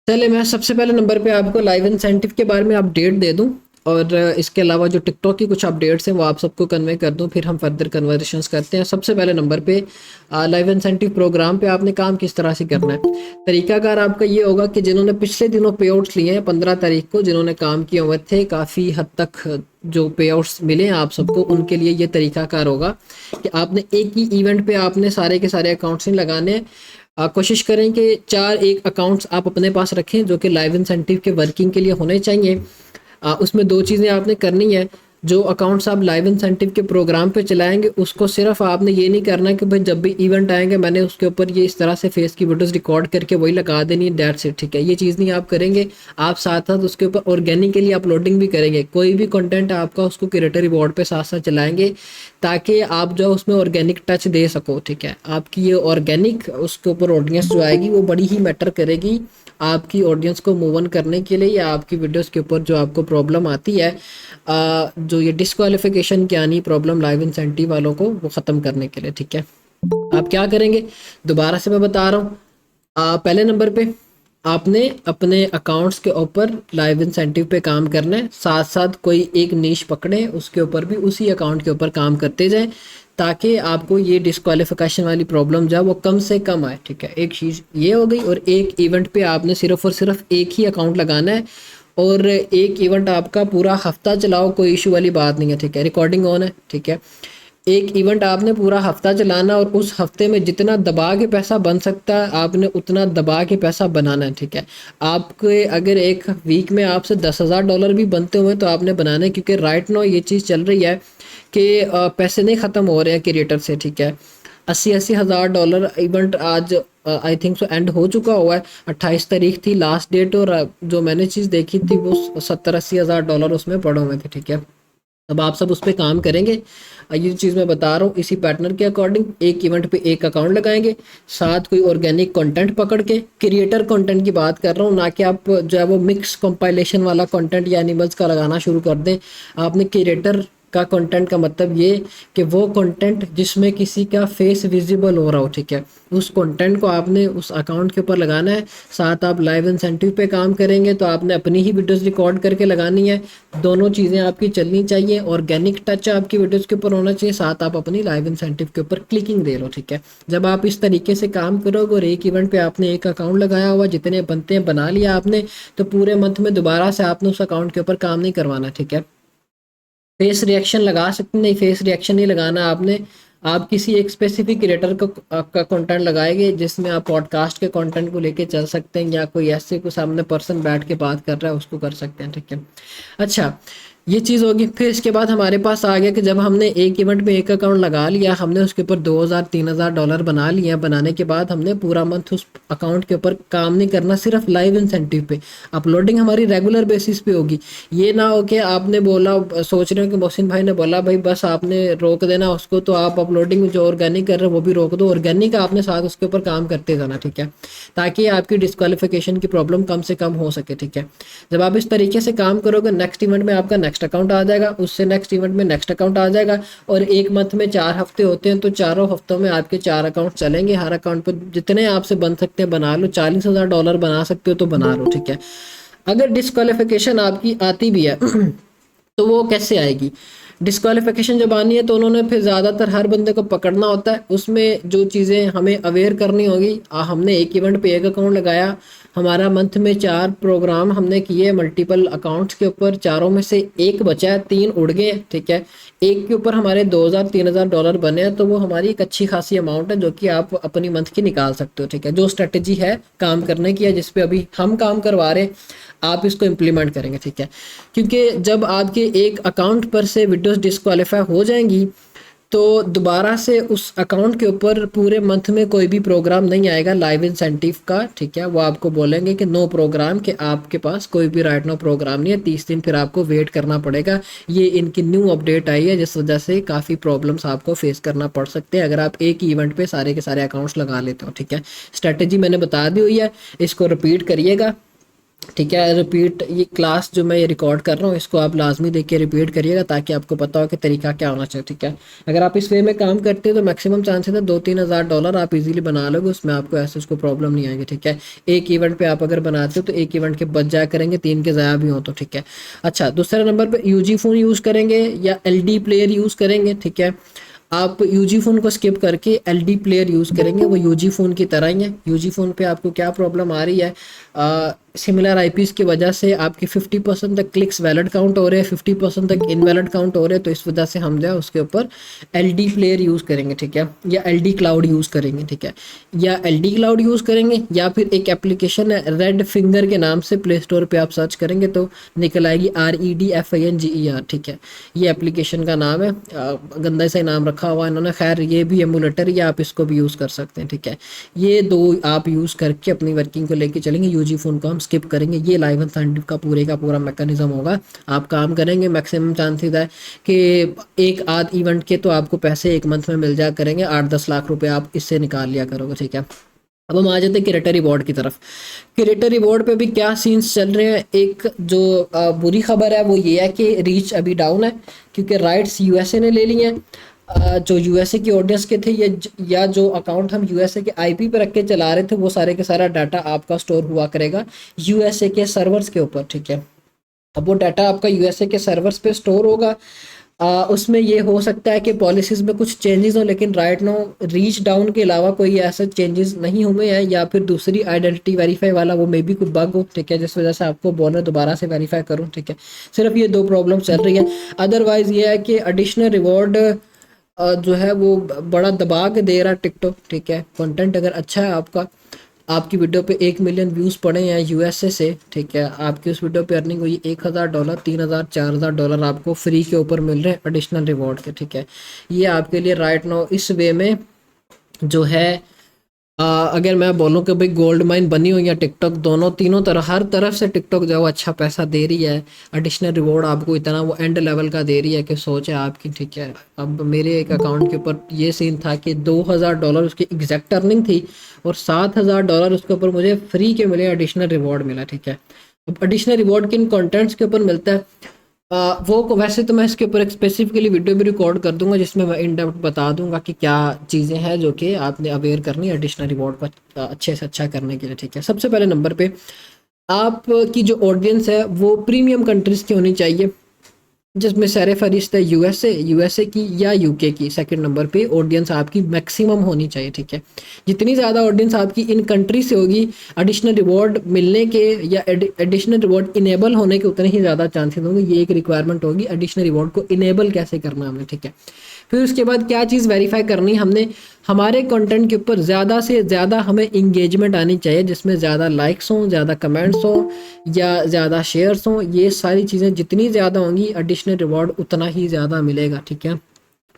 चले मैं सबसे पहले नंबर पे आपको लाइव इंसेंटिव के बारे में अपडेट दे दूं और इसके अलावा जो टिकटॉक की कुछ अपडेट्स हैं वो आप सबको कन्वे कर दूं, फिर हम फर्दर कन्वर्सेशंस करते हैं। सबसे पहले नंबर पे लाइव इंसेंटिव प्रोग्राम पे आपने काम किस तरह से करना है। तरीकाकार आपका ये होगा कि जिन्होंने पिछले दिनों पे आउट्स लिए हैं 15 तारीख को, जिन्होंने काम किए हुए थे, काफ़ी हद तक जो पे आउट्स मिले हैं आप सबको, उनके लिए ये तरीकाकार होगा कि आपने एक ही इवेंट पे आपने सारे के सारे अकाउंट्स नहीं लगाने हैं। कोशिश करें कि 4 अकाउंट्स आप अपने पास रखें जो कि लाइव इंसेंटिव के वर्किंग के लिए होने चाहिए। उसमें 2 चीज़ें आपने करनी है। जो अकाउंट्स आप लाइव इंसेंटिव के प्रोग्राम पे चलाएंगे उसको सिर्फ आपने ये नहीं करना कि भाई जब भी इवेंट आएंगे मैंने उसके ऊपर ये इस तरह से फेस की वीडियोस रिकॉर्ड करके वही लगा देनी है, दैट्स इट। ठीक है, ये चीज़ नहीं आप करेंगे। आप साथ साथ उसके ऊपर ऑर्गेनिकली अपलोडिंग भी करेंगे। कोई भी कंटेंट आपका उसको क्रिएटर रिवॉर्ड पे साथ साथ चलाएंगे ताकि आप जो उसमें ऑर्गेनिक टच दे सको। ठीक है, आपकी ये ऑर्गेनिक उसके ऊपर ऑडियंस जो आएगी वो बड़ी ही मैटर करेगी आपकी ऑडियंस को मूव ऑन करने के लिए, या आपकी वीडियोस के ऊपर जो आपको प्रॉब्लम आती है, जो ये डिस्क्वालिफिकेशन की आनी प्रॉब्लम लाइव इंसेंटिव वालों को, वो ख़त्म करने के लिए। ठीक है, आप क्या करेंगे दोबारा से मैं बता रहा हूँ। पहले नंबर पे आपने अपने अकाउंट्स के ऊपर लाइव इंसेंटिव पे काम करना है, साथ साथ कोई एक नीश पकड़े उसके ऊपर भी उसी अकाउंट के ऊपर काम करते जाएं ताकि आपको ये डिस्क्वालिफिकेशन वाली प्रॉब्लम जो है वो कम से कम आए। ठीक है, एक चीज़ ये हो गई। और एक इवेंट पे आपने सिर्फ और सिर्फ एक ही अकाउंट लगाना है और एक इवेंट आपका पूरा हफ्ता चलाओ, कोई इशू वाली बात नहीं है। ठीक है, रिकॉर्डिंग ऑन है। ठीक है, एक इवेंट आपने पूरा हफ्ता चलाना और उस हफ्ते में जितना दबा के पैसा बन सकता है आपने उतना दबा के पैसा बनाना है। ठीक है, आपके अगर एक वीक में आपसे $10,000 भी बनते हुए तो आपने बनाना है, क्योंकि राइट नो ये चीज़ चल रही है कि पैसे नहीं ख़त्म हो रहे हैं क्रिएटर से। ठीक है, 80-80 हज़ार डॉलर इवेंट आज आई थिंक सो एंड हो चुका हुआ है। 28 तारीख थी लास्ट डेट और जो मैंने चीज़ देखी थी वो 70-80 हज़ार डॉलर उसमें पड़े हुए थे। ठीक है, अब आप सब उस पर काम करेंगे। ये चीज़ मैं बता रहा हूँ इसी पैटर्न के अकॉर्डिंग एक इवेंट पे एक अकाउंट लगाएंगे, साथ कोई ऑर्गेनिक कंटेंट पकड़ के, क्रिएटर कंटेंट की बात कर रहा हूँ, ना कि आप जो है वो मिक्स कंपाइलेशन वाला कंटेंट या एनिमल्स का लगाना शुरू कर दें। आपने क्रिएटर का कंटेंट का मतलब ये कि वो कंटेंट जिसमें किसी का फेस विजिबल हो रहा हो। ठीक है, उस कंटेंट को आपने उस अकाउंट के ऊपर लगाना है। साथ आप लाइव इंसेंटिव पे काम करेंगे तो आपने अपनी ही वीडियोस रिकॉर्ड करके लगानी है। दोनों चीज़ें आपकी चलनी चाहिए, ऑर्गेनिक टच आपकी वीडियोस के ऊपर होना चाहिए, साथ आप अपनी लाइव इंसेंटिव के ऊपर क्लिकिंग दे लो। ठीक है, जब आप इस तरीके से काम करोगे और एक इवेंट पे आपने एक अकाउंट लगाया हुआ, जितने बनते हैं बना लिया आपने, तो पूरे मंथ में दोबारा से आपने उस अकाउंट के ऊपर काम नहीं करवाना। ठीक है, फेस रिएक्शन लगा सकते नहीं, फेस रिएक्शन नहीं लगाना आपने। आप किसी एक स्पेसिफिक क्रिएटर को का कंटेंट लगाएंगे जिसमें आप पॉडकास्ट के कंटेंट को लेके चल सकते हैं, या कोई ऐसे को सामने पर्सन बैठ के बात कर रहा है उसको कर सकते हैं। ठीक है, अच्छा ये चीज़ होगी। फिर इसके बाद हमारे पास आ गया कि जब हमने एक इवेंट में एक अकाउंट लगा लिया, हमने उसके ऊपर 2,000-3,000 डॉलर बना लिया, बनाने के बाद हमने पूरा मंथ उस अकाउंट के ऊपर काम नहीं करना, सिर्फ लाइव इंसेंटिव पे अपलोडिंग हमारी रेगुलर बेसिस पे होगी। ये ना हो कि आपने बोला, सोच रहे हो कि मोहसिन भाई ने बोला भाई बस आपने रोक देना उसको, तो आप अपलोडिंग जो ऑर्गेनिक कर रहे हो वो भी रोक दो। ऑर्गेनिक आपने साथ उसके ऊपर काम करते जाना। ठीक है, ताकि आपकी डिस्क्वालिफिकेशन की प्रॉब्लम कम से कम हो सके। ठीक है, जब आप इस तरीके से काम करोगे नेक्स्ट इवेंट में आपका नेक्स्ट अकाउंट आ जाएगा, उससे नेक्स्ट इवेंट में नेक्स्ट अकाउंट आ जाएगा, और एक मंथ में 4 हफ्ते होते हैं तो चारों हफ्तों में आपके 4 अकाउंट चलेंगे। हर अकाउंट पर जितने आपसे बन सकते हैं बना लो, $40,000 बना सकते हो तो बना लो। ठीक है, अगर डिस्क्वालिफिकेशन आपकी आती भी है तो वो कैसे आएगी। डिस्क्वालिफिकेशन जब आनी है तो उन्होंने फिर ज़्यादातर हर बंदे को पकड़ना होता है। उसमें जो चीज़ें हमें अवेयर करनी होगी, हमने एक इवेंट पे एक अकाउंट लगाया, हमारा मंथ में 4 प्रोग्राम हमने किए मल्टीपल अकाउंट्स के ऊपर, चारों में से एक बचा है, 3 उड़ गए। ठीक है, एक के ऊपर हमारे 2,000-3,000 डॉलर बने हैं, तो वो हमारी एक अच्छी खासी अमाउंट है जो कि आप अपनी मंथ की निकाल सकते हो। ठीक है, जो स्ट्रेटजी है काम करने की है, जिस पे अभी हम काम करवा रहे हैं, आप इसको इम्प्लीमेंट करेंगे। ठीक है, क्योंकि जब आपके एक अकाउंट पर से वीडियोस डिस्क्वालीफाई हो जाएंगी तो दोबारा से उस अकाउंट के ऊपर पूरे मंथ में कोई भी प्रोग्राम नहीं आएगा लाइव इंसेंटिव का। ठीक है, वो आपको बोलेंगे कि नो प्रोग्राम, कि आपके पास कोई भी राइट नो प्रोग्राम नहीं है, 30 दिन फिर आपको वेट करना पड़ेगा। ये इनकी न्यू अपडेट आई है जिस वजह से काफ़ी प्रॉब्लम्स आपको फेस करना पड़ सकते हैं अगर आप एक ही इवेंट पे सारे के सारे अकाउंट्स लगा लेते हो। ठीक है, स्ट्रेटेजी मैंने बता दी हुई है, इसको रिपीट करिएगा। ठीक है। रिपीट ये क्लास जो मैं ये रिकॉर्ड कर रहा हूँ इसको आप लाजमी देख के रिपीट करिएगा ताकि आपको पता हो कि तरीका क्या होना चाहिए। ठीक है। अगर आप इस वे में काम करते हो तो मैक्सिमम चांसेस है 2-3 हज़ार डॉलर आप इजीली बना लोगे, उसमें आपको ऐसे उसको प्रॉब्लम नहीं आएगी। ठीक है। एक इवेंट पे आप अगर बनाते हो तो एक इवेंट के बच जाया करेंगे, 3 के ज़ाया भी हो तो। ठीक है। अच्छा, दूसरे नंबर पर यूजी फ़ोन यूज़ करेंगे या एलडी प्लेयर यूज़ करेंगे। ठीक है। आप यूजी फ़ोन को स्किप करके एलडी प्लेयर यूज़ करेंगे, वो यूजी फ़ोन की तरह ही है। यूजी फ़ोन पे आपको क्या प्रॉब्लम आ रही है, सिमिलर आईपीज़ की वजह से आपके 50% तक क्लिक्स वैलिड काउंट हो रहे हैं, 50% तक इनवैलिड काउंट हो रहे हैं। तो इस वजह से हम जो है उसके ऊपर एलडी प्लेयर यूज़ करेंगे। ठीक है। या एलडी क्लाउड यूज़ करेंगे। ठीक है। या एलडी क्लाउड यूज़ करेंगे या फिर एक एप्लीकेशन है रेड फिंगर के नाम से, प्ले स्टोर पे आप सर्च करेंगे तो निकल आएगी, REDFINGER। ठीक है। ये एप्लीकेशन का नाम है, गंदा सा नाम रखा हुआ है इन्होंने। खैर ये भी एमुलेटर या आप इसको भी यूज़ कर सकते हैं। ठीक है। ये दो आप यूज़ करके अपनी वर्किंग को लेके चलेंगे। यूजी फ़ोन को हम स्किप करेंगे। ये लाइव इंसेंटिव का पूरा मैकेनिज्म होगा। आप काम करेंगे, मैक्सिमम चांसेस है कि एक आध इवेंट के तो आपको पैसे एक मंथ में मिल जाया करेंगे, 8-10 लाख रुपए आप इससे निकाल लिया करोगे। ठीक है। अब हम आ जाते हैं क्रिएटर रिवॉर्ड की तरफ। क्रिएटर रिवॉर्ड पे भी क्या सीन्स चल रहे हैं। एक जो बुरी खबर है वो ये है कि रीच अभी डाउन है क्योंकि राइट्स यूएसए ने ले लिए हैं। जो यूएसए की ऑडियंस के थे या जो अकाउंट हम यूएसए के आईपी पे रख के चला रहे थे वो सारे के सारा डाटा आपका स्टोर हुआ करेगा यूएसए के सर्वर्स के ऊपर। ठीक है। अब वो डाटा आपका यूएसए के सर्वर्स पे स्टोर होगा। उसमें ये हो सकता है कि पॉलिसीज में कुछ चेंजेस हो, लेकिन राइट नाउ रीच डाउन के अलावा कोई ऐसा चेंजेस नहीं हुए हैं, या फिर दूसरी आइडेंटिटी वेरीफाई वाला वो मे बी कोई बग हो। ठीक है। जिस वजह से आपको बोलना दोबारा से वेरीफाई करूँ। ठीक है। सिर्फ ये दो प्रॉब्लम चल रही है। अदरवाइज ये है कि एडिशनल रिवॉर्ड जो है वो बड़ा दबा के दे रहा है टिकटॉक। ठीक है। कंटेंट अगर अच्छा है आपका, आपकी वीडियो पे 1 मिलियन व्यूज़ पड़े हैं यूएसए से। ठीक है। आपकी उस वीडियो पे अर्निंग हुई $1,000, 3,000, $4,000 आपको फ्री के ऊपर मिल रहे हैं एडिशनल रिवॉर्ड के। ठीक है। ये आपके लिए राइट नाउ इस वे में जो है, अगर मैं बोलूँ कि भाई गोल्ड माइन बनी हुई है टिकटॉक, दोनों तीनों तरफ हर तरफ से टिकटॉक जो है वो अच्छा पैसा दे रही है। एडिशनल रिवॉर्ड आपको इतना वो एंड लेवल का दे रही है कि सोच है आपकी। ठीक है। अब मेरे एक अकाउंट के ऊपर ये सीन था कि $2,000 उसकी एग्जैक्ट अर्निंग थी और $7,000 उसके ऊपर मुझे फ्री के मिले, एडिशनल रिवॉर्ड मिला। ठीक है। अब एडिशनल रिवॉर्ड किन कंटेंट्स के ऊपर मिलता है, वैसे तो मैं इसके ऊपर एक स्पेसिफिकली वीडियो भी रिकॉर्ड कर दूंगा जिसमें मैं इन डेप्थ बता दूंगा कि क्या चीज़ें हैं जो कि आपने अवेयर करनी है एडिशनल रिवॉर्ड को अच्छे से अच्छा करने के लिए। ठीक है। सबसे पहले नंबर पे आपकी जो ऑडियंस है वो प्रीमियम कंट्रीज़ की होनी चाहिए, जिसमें सर फहरिस्त है यूएसए की या यूके की। सेकंड नंबर पे ऑडियंस आपकी मैक्सिमम होनी चाहिए। ठीक है। जितनी ज़्यादा ऑडियंस आपकी इन कंट्री से होगी, एडिशनल रिवॉर्ड मिलने के या एडिशनल रिवॉर्ड इनेबल होने के उतने ही ज़्यादा चांसेस होंगे। ये एक रिक्वायरमेंट होगी एडिशनल रिवॉर्ड को इनेबल कैसे करना है हमें। ठीक है। फिर उसके बाद क्या चीज़ वेरीफाई करनी हमने, हमारे कंटेंट के ऊपर ज़्यादा से ज़्यादा हमें इंगेजमेंट आनी चाहिए, जिसमें ज़्यादा लाइक्स हों, ज़्यादा कमेंट्स हों या ज़्यादा शेयर्स हों। ये सारी चीज़ें जितनी ज़्यादा होंगी एडिशनल रिवॉर्ड उतना ही ज़्यादा मिलेगा। ठीक है।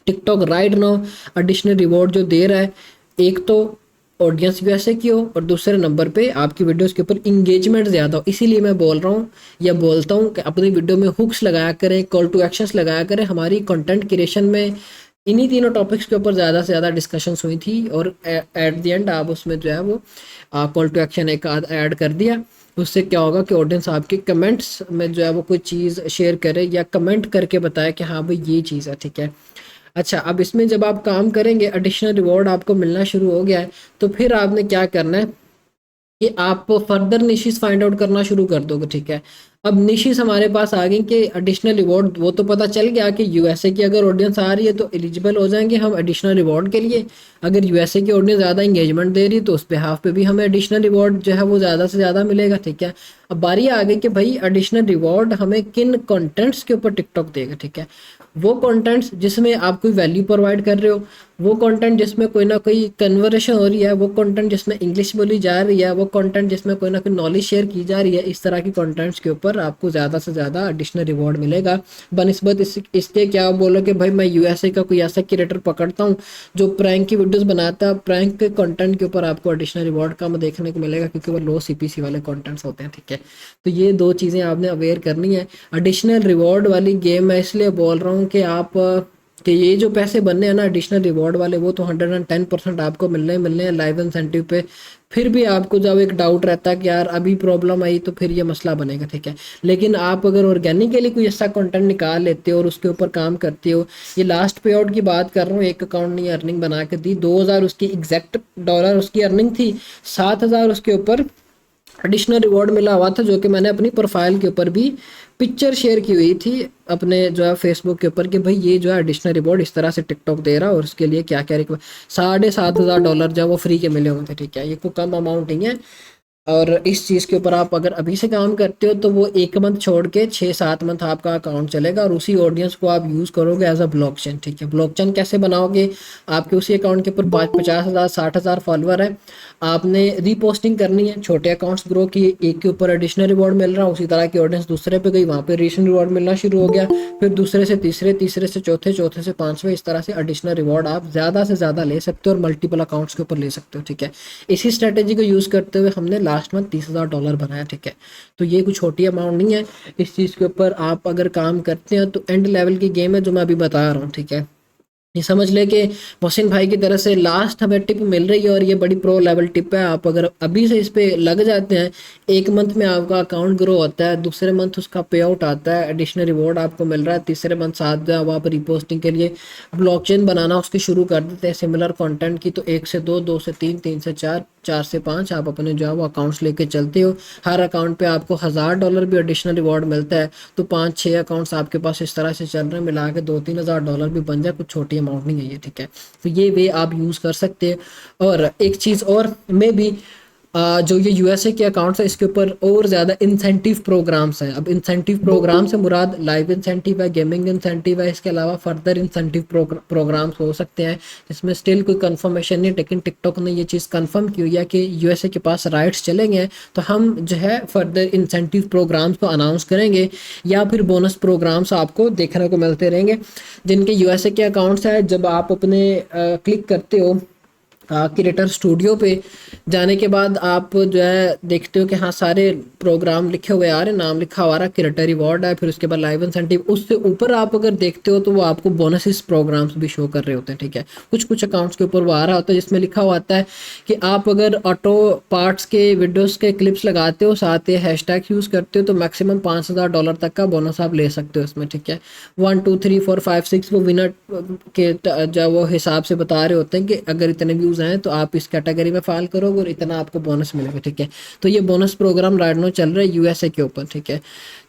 TikTok right now additional reward जो दे रहा है, एक तो ऑडियंस वैसे की हो और दूसरे नंबर पे आपकी वीडियोस के ऊपर इंगेजमेंट ज़्यादा हो। इसीलिए मैं बोल रहा हूँ या बोलता हूँ कि अपनी वीडियो में हुक्स लगाया करें, कॉल टू एक्शंस लगाया करें। हमारी कंटेंट क्रिएशन में इन्हीं तीनों टॉपिक्स के ऊपर ज़्यादा से ज़्यादा डिस्कशंस हुई थी और एट द एंड आप उसमें जो है वो कॉल टू एक्शन एक आध ऐड कर दिया। उससे क्या होगा कि ऑडियंस आपके कमेंट्स में जो है वो कोई चीज़ शेयर करे या कमेंट करके बताए कि हाँ भाई ये चीज़ है। ठीक है। अच्छा, अब इसमें जब आप काम करेंगे, एडिशनल रिवॉर्ड आपको मिलना शुरू हो गया है, तो फिर आपने क्या करना है कि आप फर्दर निशेस फाइंड आउट करना शुरू कर दोगे। ठीक है। अब निशेस हमारे पास आ गई कि एडिशनल रिवॉर्ड, वो तो पता चल गया कि यूएसए की अगर ऑडियंस आ रही है तो एलिजिबल हो जाएंगे हम एडिशनल रिवॉर्ड के लिए। अगर यूएसए की ऑडियंस ज़्यादा इंगेजमेंट दे रही है तो उस बिहाफ पे भी हमें एडिशनल रिवॉर्ड जो है वो ज़्यादा से ज़्यादा मिलेगा। ठीक है। अब बारी आ गई कि भाई एडिशनल रिवॉर्ड हमें किन कंटेंट्स के ऊपर टिकटॉक देगा। ठीक है। वो कंटेंट्स जिसमें आप कोई वैल्यू प्रोवाइड कर रहे हो, वो कंटेंट जिसमें कोई ना कोई कन्वर्सेशन हो रही है, वो कंटेंट जिसमें इंग्लिश बोली जा रही है, वो कंटेंट जिसमें कोई ना कोई नॉलेज शेयर की जा रही है, इस तरह की कंटेंट्स के ऊपर आपको ज़्यादा से ज़्यादा एडिशनल रिवॉर्ड मिलेगा। बनस्बत इसके क्या बोलो कि भाई मैं यूएसए का कोई ऐसा क्रिएटर पकड़ता हूँ जो प्रैंक की वीडियोस बनाता है, प्रैंक के कंटेंट के ऊपर आपको एडिशनल रिवॉर्ड कम देखने को मिलेगा क्योंकि वो लो सीपीसी वाले कंटेंट्स होते हैं। ठीक है। तो ये दो चीज़ें आपने अवेयर करनी है। एडिशनल रिवॉर्ड वाली गेम मैं इसलिए बोल रहा हूँ कि आप कि ये जो पैसे बनने हैं ना एडिशनल रिवॉर्ड वाले, वो तो 110% आपको मिलने हैं लाइव इंसेंटिव पे। फिर भी आपको जब एक डाउट रहता है कि यार अभी प्रॉब्लम आई, तो फिर ये मसला बनेगा, ठीक है। लेकिन आप अगर ऑर्गेनिकली कोई ऐसा कंटेंट निकाल लेते हो और उसके ऊपर काम करते हो, ये लास्ट पे आउट की बात कर रहा हूँ, एक अकाउंट ने अर्निंग बना के दी, 2000 उसकी एग्जैक्ट डॉलर उसकी अर्निंग थी, 7000 उसके ऊपर एडिशनल रिवॉर्ड मिला हुआ था, जो कि मैंने अपनी प्रोफाइल के ऊपर भी पिक्चर शेयर की हुई थी अपने जो है फेसबुक के ऊपर, कि भाई ये जो है एडिशनल रिवॉर्ड इस तरह से टिकटॉक दे रहा है और उसके लिए क्या क्या रिक्वायर। $7500 जो वो फ्री के मिले हुए थे, ठीक है। ये कोई कम अमाउंट नहीं है। और इस चीज़ के ऊपर आप अगर अभी से काम करते हो तो वो 1 मंथ छोड़ के 6-7 मंथ आपका अकाउंट चलेगा, और उसी ऑडियंस को आप यूज़ करोगे एज अ ब्लॉकचेन, ठीक है। ब्लॉकचेन कैसे बनाओगे? आपके उसी अकाउंट के ऊपर 50,000 60,000 फॉलोअर है, आपने रीपोस्टिंग करनी है, छोटे अकाउंट्स ग्रो किए, एक के ऊपर एडिशनल रिवॉर्ड मिल रहा है, उसी तरह की ऑडियंस दूसरे पे गई, वहाँ पे एडिशनल रिवॉर्ड मिलना शुरू हो गया, फिर दूसरे से तीसरे, तीसरे से चौथे, चौथे से पांचवें, इस तरह से एडिशनल रिवॉर्ड आप ज़्यादा से ज़्यादा ले सकते हो और मल्टीपल अकाउंट्स के ऊपर ले सकते हो, ठीक है। इसी स्ट्रेटेजी को यूज़ करते हुए हमने लास्ट मंथ $30,000 बनाया, ठीक है। तो ये कुछ छोटी अमाउंट नहीं है। इस चीज़ के ऊपर आप अगर काम करते हैं तो एंड लेवल की गेम है जो मैं अभी बता रहा हूँ, ठीक है। ये समझ ले कि मोहसिन भाई की तरफ से लास्ट हमें टिप मिल रही है और ये बड़ी प्रो लेवल टिप है। आप अगर अभी से इस पे लग जाते हैं, 1 मंथ में आपका अकाउंट ग्रो होता है, दूसरे मंथ उसका पे आउट आता है, एडिशनल रिवॉर्ड आपको मिल रहा है, तीसरे मंथ साथ जो है वो आप रिपोस्टिंग के लिए ब्लॉकचेन बनाना उसकी शुरू कर देते हैं सिमिलर कंटेंट की, तो 1 से 2, 2 से 3, 3 से 4, 4 से 5 आप अपने जो है वो अकाउंट्स लेके चलते हो। हर अकाउंट पे आपको $1000 भी एडिशनल रिवॉर्ड मिलता है, तो 5-6 अकाउंट्स आपके पास इस तरह से चल रहे हैं, मिला के $2-3 हज़ार भी बन जाए, कुछ छोटी अमाउंट नहीं है ये, ठीक है। तो ये वे आप यूज़ कर सकते हैं। और एक चीज़ और में भी जो ये यूएसए के अकाउंट्स है इसके ऊपर और ज़्यादा इंसेंटिव प्रोग्राम्स हैं। अब इंसेंटिव प्रोग्राम से मुराद लाइव इंसेंटिव है, गेमिंग इंसेंटिव है, इसके अलावा फर्दर इंसेंटिव प्रोग्राम्स हो सकते हैं जिसमें स्टिल कोई कंफर्मेशन नहीं, लेकिन टिकटॉक ने ये चीज़ कंफर्म की हुई है कि यूएसए के पास राइट्स चलेंगे, तो हम जो है फर्दर इंसेंटिव प्रोग्राम्स को अनाउंस करेंगे या फिर बोनस प्रोग्राम्स आपको देखने को मिलते रहेंगे। जिनके यूएसए के अकाउंट्स हैं, जब आप अपने क्लिक करते हो क्रिएटर स्टूडियो पे जाने के बाद आप जो है देखते हो कि हाँ सारे प्रोग्राम लिखे हुए आ रहे हैं, नाम लिखा हुआ रहा है, क्रिएटर रिवॉर्ड है, फिर उसके बाद लाइव इंसेंटिव, उससे ऊपर आप अगर देखते हो तो वो आपको बोनसेस प्रोग्राम्स भी शो कर रहे होते हैं, ठीक है। कुछ कुछ अकाउंट्स के ऊपर वो आ रहा होता है जिसमें लिखा हुआ आता है कि आप अगर ऑटो पार्ट्स के वीडियोज़ के क्लिप्स लगाते हो, साथ ही हैशटैग यूज़ करते हो, तो मैक्सिमम $5,000 तक का बोनस आप ले सकते हो इसमें, ठीक है। 1 2 3 4 5 6 वो विनर के जो वो हिसाब से बता रहे होते हैं कि अगर इतने व्यूज़ हैं तो आप इस कैटेगरी में फाइल करोगे और इतना आपको बोनस मिलेगा, ठीक है। तो ये बोनस प्रोग्राम राइट नाउ चल रहा है यूएसए के ऊपर, ठीक है।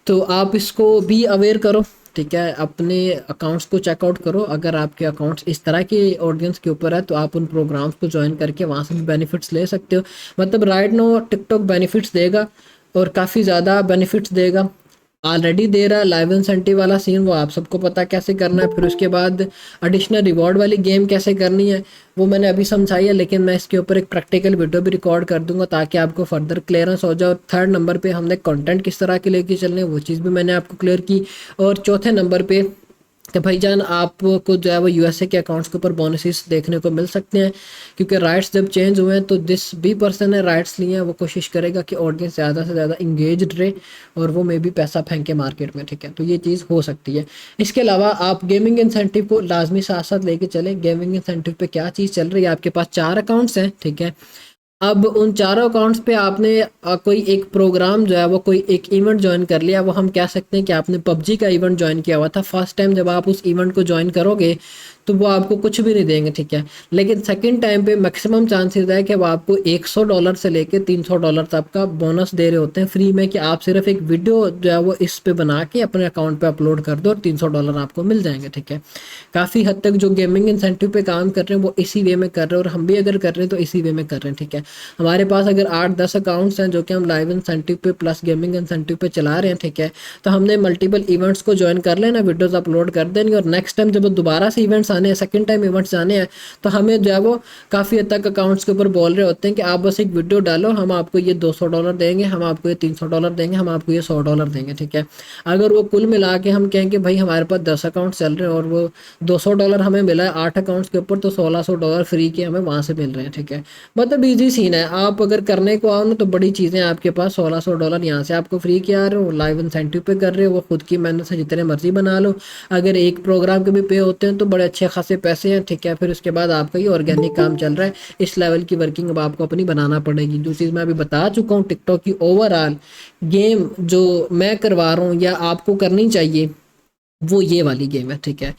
तो आप इसको भी अवेयर करो, ठीक है। अपने अकाउंट्स को चेकआउट करो, अगर आपके अकाउंट्स इस तरह के ऑडियंस के ऊपर है तो आप उन प्रोग्राम्स को ज्वाइन करके वहाँ से भी बेनिफिट्स ले सकते हो। मतलब राइट नाउ टिकटॉक बेनिफिट्स देगा और काफ़ी ज़्यादा बेनिफिट्स देगा, ऑलरेडी दे रहा है। लाइव इंसेंटिव वाला सीन वो आप सबको पता कैसे करना है, फिर उसके बाद एडिशनल रिवॉर्ड वाली गेम कैसे करनी है वो मैंने अभी समझाई है, लेकिन मैं इसके ऊपर एक प्रैक्टिकल वीडियो भी रिकॉर्ड कर दूंगा ताकि आपको फर्दर क्लियरेंस हो जाए। और 3rd नंबर पे हमने कंटेंट किस तरह के लेके चलने वो चीज़ भी मैंने आपको क्लियर की। और 4थे नंबर पे कि भाईजान आपको जो है वो यूएसए के अकाउंट्स के ऊपर बोनसेस देखने को मिल सकते हैं, क्योंकि राइट्स जब चेंज हुए हैं तो जिस भी पर्सन ने राइट्स लिए हैं वो कोशिश करेगा कि ऑडियंस ज़्यादा से ज़्यादा इंगेज्ड रहे और वो मे भी पैसा फेंके मार्केट में, ठीक है। तो ये चीज़ हो सकती है। इसके अलावा आप गेमिंग इंसेंटिव को लाजमी साथ साथ लेके चले। गेमिंग इंसेंटिव पे क्या चीज़ चल रही है, आपके पास 4 अकाउंट्स हैं, ठीक है। अब उन चारों अकाउंट्स पे आपने कोई एक प्रोग्राम जो है वो कोई एक इवेंट ज्वाइन कर लिया, वो हम कह सकते हैं कि आपने पबजी का इवेंट ज्वाइन किया हुआ था। फर्स्ट टाइम जब आप उस इवेंट को ज्वाइन करोगे तो वो आपको कुछ भी नहीं देंगे, ठीक है। लेकिन सेकंड टाइम पे मैक्सिमम चांसेस है कि वो आपको $100 से लेके $300 तक का बोनस दे रहे होते हैं फ्री में, कि आप सिर्फ एक वीडियो जो है वो इस पे बना के अपने अकाउंट पे अपलोड कर दो और $300 आपको मिल जाएंगे, ठीक है। काफ़ी हद तक जो गेमिंग इंसेंटिव पे काम कर रहे हैं वो इसी वे में कर रहे हैं और हम भी अगर कर रहे हैं तो इसी वे में कर रहे हैं, ठीक है। हमारे पास अगर 8-10 अकाउंट्स हैं जो कि हम लाइव इंसेंटिव पे प्लस गेमिंग इंसेंटिव पे चला रहे हैं, ठीक है। तो हमने मल्टीपल इवेंट्स को ज्वाइन कर लेना, वीडियोस अपलोड कर देंगे और नेक्स्ट टाइम जब दोबारा से इवेंट्स आने हैं, सेकंड टाइम इवेंट्स आने हैं, तो हमें जो है वो काफ़ी हद तक अकाउंट्स के ऊपर बोल रहे होते हैं कि आप बस एक वीडियो डालो, हम आपको ये $200 देंगे, हम आपको ये $300 देंगे, हम आपको ये $100 देंगे, ठीक है। अगर वो कुल मिला के हम कहें कि भाई हमारे पास 10 अकाउंट चल रहे हैं और वो $200 हमें मिला है 8 अकाउंट्स के ऊपर, तो $1600 फ्री के हमें वहाँ से मिल रहे हैं, ठीक है। मतलब ईजी सीन है, आप अगर करने को आओ ना तो बड़ी चीज़ें आपके पास, $1600 यहाँ से आपको फ्री के आ रहे हो, लाइव इंसेंटिव पे कर रहे हो, वो खुद की मेहनत से जितने मर्जी बना लो। अगर एक प्रोग्राम के भी पे होते हैं तो बड़े अच्छे खासे पैसे हैं, ठीक है। फिर उसके बाद आपका ये ऑर्गेनिक काम चल रहा है, इस लेवल की वर्किंग अब आपको अपनी बनाना पड़ेगी। जो चीज़ मैं अभी बता चुका हूँ टिकटॉक की ओवरऑल गेम जो मैं करवा रहा हूँ या आपको करनी चाहिए, वो ये वाली गेम है, ठीक है।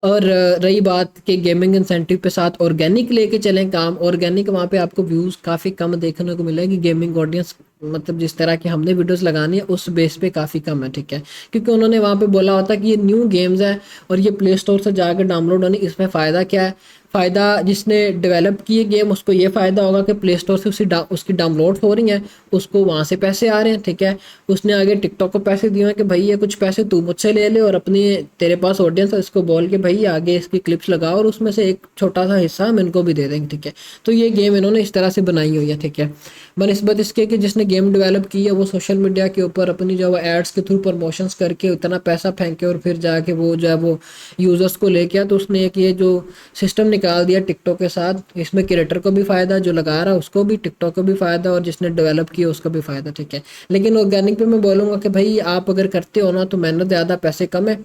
और रही बात कि गेमिंग इंसेंटिव पे साथ ऑर्गेनिक लेके चलें काम, ऑर्गेनिक वहाँ पे आपको व्यूज़ काफ़ी कम देखने को मिलेगी। गेमिंग ऑडियंस मतलब जिस तरह की हमने वीडियोस लगानी है उस बेस पे काफ़ी कम है, ठीक है। क्योंकि उन्होंने वहाँ पे बोला होता है कि ये न्यू गेम्स है और ये प्ले स्टोर से जाकर डाउनलोड होनी, इसमें फ़ायदा क्या है? फ़ायदा जिसने डेवलप की है गेम उसको ये फ़ायदा होगा कि प्ले स्टोर से उसकी डाउनलोड हो रही हैं, उसको वहाँ से पैसे आ रहे हैं, ठीक है। उसने आगे टिकटॉक को पैसे दिए हैं कि भाई ये कुछ पैसे तू मुझसे ले ले और अपनी तेरे पास ऑडियंस है इसको बोल के भाई आगे इसकी क्लिप्स लगाओ और उसमें से एक छोटा सा हिस्सा हम इनको भी दे देंगे, ठीक है। तो ये गेम इन्होंने इस तरह से बनाई हुई है, ठीक है। बनिस्बत इसके कि जिसने गेम डेवलप की है वो सोशल मीडिया के ऊपर अपनी जो है एड्स के थ्रू प्रमोशंस करके इतना पैसा फेंके और फिर जाके वो जो है वो यूज़र्स को लेके आया। तो उसने एक ये जो सिस्टम निकाल दिया टिकटॉक के साथ, इसमें क्रिएटर को भी फ़ायदा, जो लगा रहा है उसको भी, टिकटॉक को भी फ़ायदा और जिसने डेवलप किया उसको भी फ़ायदा, ठीक है। लेकिन ऑर्गेनिक पे मैं बोलूँगा कि भाई आप अगर करते हो ना तो मेहनत ज़्यादा पैसे कम है,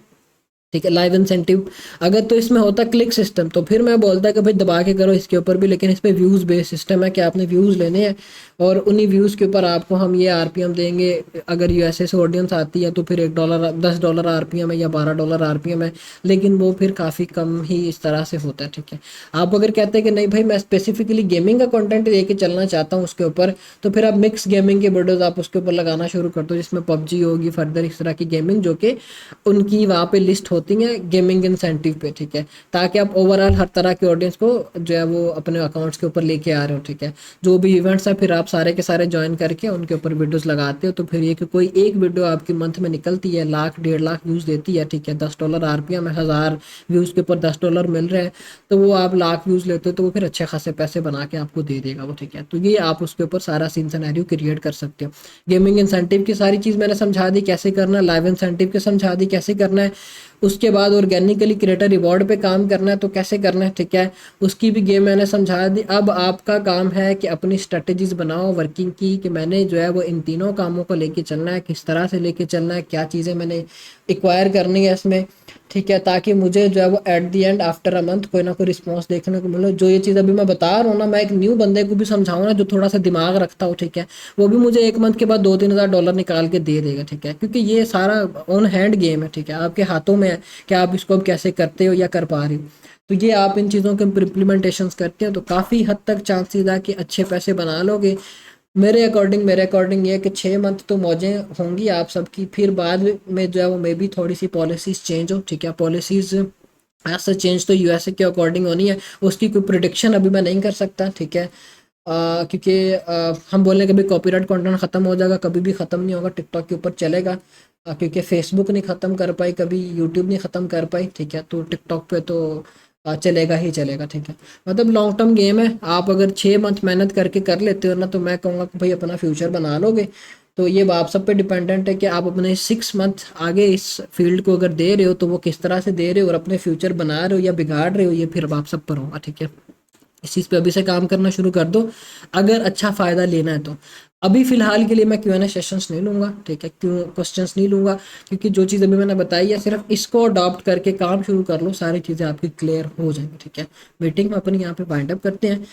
ठीक है। लाइव इंसेंटिव अगर तो इसमें होता क्लिक सिस्टम तो फिर मैं बोलता कि भाई दबा के करो इसके ऊपर भी, लेकिन इस पर व्यूज़ बेस्ड सिस्टम है कि आपने व्यूज़ लेने हैं और उन्हीं व्यूज़ के ऊपर आपको हम ये आरपीएम देंगे। अगर यूएसए से ऑडियंस आती है तो फिर $1 $10 आरपीएम है या $12 आरपीएम है, लेकिन वो फिर काफ़ी कम ही इस तरह से होता है, ठीक है। आप अगर कहते हैं कि नहीं भाई मैं स्पेसिफिकली गेमिंग का कंटेंट लेके चलना चाहता हूँ उसके ऊपर, तो फिर आप मिक्स गेमिंग के वीडियोस आप उसके ऊपर लगाना शुरू कर दो जिसमें पबजी होगी, फर्दर इस तरह की गेमिंग जो कि उनकी वहाँ पे लिस्ट होती हैं गेमिंग इंसेंटिव पे, ठीक है। ताकि आप ओवरऑल हर तरह के ऑडियंस को जो है वो अपने अकाउंट्स के ऊपर लेके आ रहे हो, ठीक है। जो भी इवेंट्स है फिर आप सारे के सारे ज्वाइन करके उनके ऊपर वीडियोस लगाते हो, तो फिर ये कि कोई एक वीडियो आपकी मंथ में निकलती है, लाख 1.5 लाख व्यूज़ देती है, ठीक है। $10 आरपीएम है, 1000 व्यूज़ के ऊपर $10 मिल रहे हैं, तो वो आप लाख व्यूज़ लेते हो तो वो फिर अच्छे खासे पैसे बना के आपको दे देगा वो, ठीक है। तो ये आप उसके ऊपर सारा सीन सिनेरियो क्रिएट कर सकते हो। गेमिंग इंसेंटिव की सारी चीज़ मैंने समझा दी कैसे करना है, लाइव इंसेंटिव के समझा दी कैसे करना है। उसके बाद ऑर्गेनिकली क्रिएटर रिवॉर्ड पे काम करना है तो कैसे करना है, ठीक है। उसकी भी गेम मैंने समझा दी। अब आपका काम है कि अपनी स्ट्रेटजीज बनाओ वर्किंग की, कि मैंने जो है वो इन तीनों कामों को लेके चलना है, किस तरह से लेके चलना है, क्या चीज़ें मैंने एक्वायर करनी है इसमें, ठीक है। ताकि मुझे जो है वो at the end after a month कोई ना कोई रिस्पॉन्स देखने को मिले। जो ये चीज़ अभी मैं बता रहा हूँ ना, मैं एक न्यू बंदे को भी समझाऊँ ना जो थोड़ा सा दिमाग रखता हो, ठीक है, वो भी मुझे एक मंथ के बाद $2-3 हज़ार निकाल के दे देगा, ठीक है। क्योंकि ये सारा ऑन हैंड गेम है, ठीक है, आपके हाथों में है कि आप इसको अब कैसे करते हो या कर पा रहे हो। तो ये आप इन चीज़ों के इम्प्लीमेंटेशन करते हो तो काफ़ी हद तक चांसेस है कि अच्छे पैसे बना लोगे। मेरे अकॉर्डिंग ये है कि 6 मंथ तो मौजें होंगी आप सबकी, फिर बाद में जो है वो मे भी थोड़ी सी पॉलिसीज़ चेंज हो, ठीक है। पॉलिसीज़ ऐसा चेंज तो यूएसए के अकॉर्डिंग होनी है, उसकी कोई प्रिडिक्शन अभी मैं नहीं कर सकता, ठीक है। क्योंकि हम बोलें कभी कॉपीराइट कंटेंट ख़त्म हो जाएगा, कभी भी ख़त्म नहीं होगा, टिकटॉक के ऊपर चलेगा। क्योंकि फेसबुक नहीं ख़त्म कर पाई कभी, यूट्यूब नहीं ख़त्म कर पाई, ठीक है। तो टिकटॉक पे तो चलेगा ही चलेगा, ठीक है। मतलब लॉन्ग टर्म गेम है, आप अगर 6 मंथ मेहनत करके कर लेते हो ना तो मैं कहूँगा कि भाई अपना फ्यूचर बना लोगे। तो ये आप सब पे डिपेंडेंट है कि आप अपने 6 मंथ आगे इस फील्ड को अगर दे रहे हो तो वो किस तरह से दे रहे हो और अपने फ्यूचर बना रहे हो या बिगाड़ रहे हो, ये फिर आप सब पर होगा, ठीक है। इस चीज़ पे अभी से काम करना शुरू कर दो अगर अच्छा फ़ायदा लेना है तो। अभी फ़िलहाल के लिए मैं Q&A सेशंस नहीं लूँगा, ठीक है, क्यों क्वेश्चंस नहीं लूँगा, क्योंकि जो चीज़ अभी मैंने बताई है सिर्फ इसको अडॉप्ट करके काम शुरू कर लो, सारी चीज़ें आपकी क्लियर हो जाएंगी, ठीक है। मीटिंग में अपनी यहाँ पे वाइंड अप करते हैं।